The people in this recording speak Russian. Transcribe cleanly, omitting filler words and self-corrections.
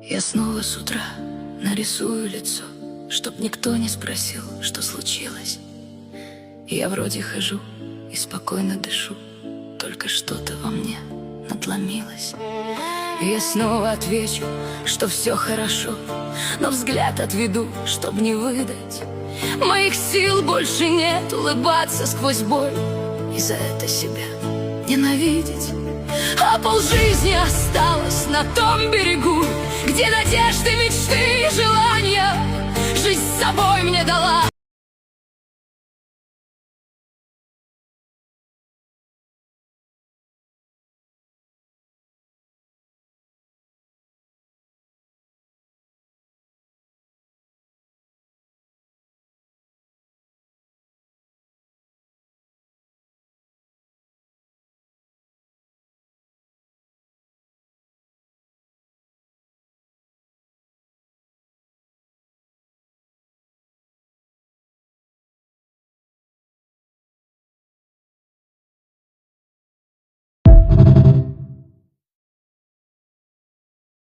Я снова с утра нарисую лицо, чтоб никто не спросил, что случилось. Я вроде хожу и спокойно дышу, только что-то во мне надломилось. Я снова отвечу, что все хорошо, но взгляд отведу, чтоб не выдать. Моих сил больше нет улыбаться сквозь боль и за это себя ненавидеть. А полжизни осталось на том берегу, где надежды, мечты и желания жизнь с собой мне дала,